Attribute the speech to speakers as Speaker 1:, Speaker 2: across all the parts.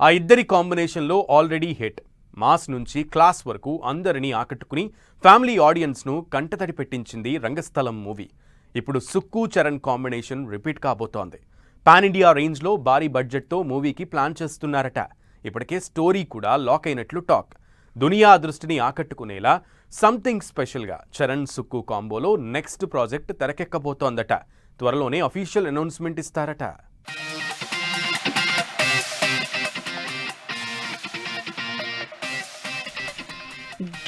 Speaker 1: ఆ ఇద్దరి కాంబినేషన్లో ఆల్రెడీ హిట్. మాస్ నుంచి క్లాస్ వరకు అందరినీ ఆకట్టుకుని ఫ్యామిలీ ఆడియన్స్ను కంటతడి పెట్టించింది రంగస్థలం మూవీ. ఇప్పుడు సుక్కు చరణ్ కాంబినేషన్ రిపీట్ కాబోతోంది. పాన్ ఇండియా రేంజ్లో భారీ బడ్జెట్తో మూవీకి ప్లాన్ చేస్తున్నారట. ఇప్పటికే స్టోరీ కూడా లాక్ అయినట్లు టాక్. దునియా దృష్టిని ఆకట్టుకునేలా సంథింగ్ స్పెషల్గా చరణ్ సుక్కు కాంబోలో నెక్స్ట్ ప్రాజెక్ట్ తెరకెక్కబోతోందట. త్వరలోనే అఫీషియల్ అనౌన్స్మెంట్ ఇస్తారట.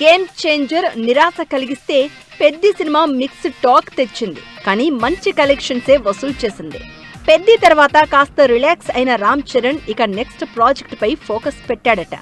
Speaker 2: గేమ్ చేంజర్ నిరాశ కలిగిస్తే పెద్ది సినిమా మిక్స్డ్ టాక్ తెచ్చింది. కానీ మంచి కలెక్షన్సే వసూలు చేసింది. పెద్ది తర్వాత కాస్త రిలాక్స్ అయిన రామ్ చరణ్ ఇక నెక్స్ట్ ప్రాజెక్ట్ పై ఫోకస్ పెట్టాడట.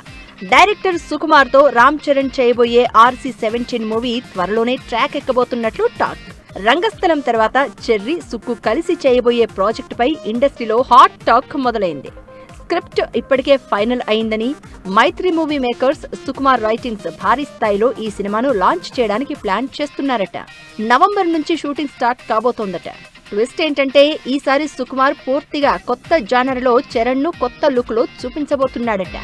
Speaker 2: డైరెక్టర్ సుకుమార్ తో రామ్ చరణ్ చేయబోయే RC-17 మూవీ త్వరలోనే ట్రాక్ ఎక్కబోతున్నట్లు టాక్. రంగస్థలం తర్వాత చెర్రీ సుక్కు కలిసి చేయబోయే ప్రాజెక్ట్ పై ఇండస్ట్రీలో హాట్ టాక్ మొదలైంది. స్క్రిప్ట్ ఇప్పటికే ఫైనల్ అయిందని, మైత్రి మూవీ మేకర్స్ సుకుమార్ రైటింగ్స్ భారీ స్థాయిలో ఈ సినిమాను లాంచ్ చేయడానికి ప్లాన్ చేస్తున్నారట. నవంబర్ నుంచి షూటింగ్ స్టార్ట్ కాబోతోందట. ట్విస్ట్ ఏంటంటే ఈసారి సుకుమార్ పూర్తిగా కొత్త జానర్లో చరణ్ ను కొత్త లుక్ లో చూపించబోతున్నాడట.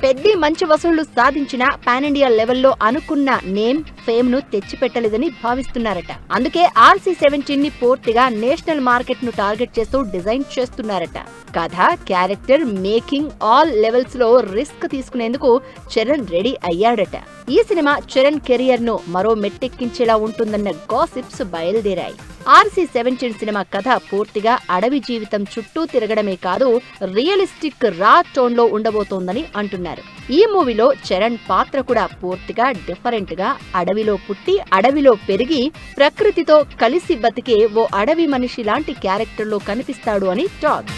Speaker 2: పెద్ది మంచి వసూళ్లు సాధించిన పాన్ ఇండియా లెవెల్లో అనుకున్న నేమ్ ఫేమ్ ను తెచ్చిపెట్టలేదని భావిస్తున్నారట. అందుకే RC-17 ని పూర్తిగా నేషనల్ మార్కెట్ ను టార్గెట్ చేస్తూ డిజైన్ చేస్తున్నారట. కథ, క్యారెక్టర్, మేకింగ్ ఆల్ లెవెల్స్ లో రిస్క్ తీసుకునేందుకు చరణ్ రెడీ అయ్యాడట. ఈ సినిమా చరణ్ కెరియర్ ను మరో మెట్టెక్కించేలా ఉంటుందన్న గాసిప్స్ బయలుదేరాయి. RC-17 సినిమా కథ పూర్తిగా అడవి జీవితం చుట్టూ తిరగడమే కాదు, రియలిస్టిక్ రా టోన్ లో ఉండబోతోందని అంటున్నారు. ఈ మూవీలో చరణ్ పాత్ర కూడా పూర్తిగా డిఫరెంట్ గా అడవిలో పుట్టి అడవిలో పెరిగి ప్రకృతితో కలిసి బతికే ఓ అడవి మనిషి లాంటి క్యారెక్టర్ లో కనిపిస్తాడు అని టాక్.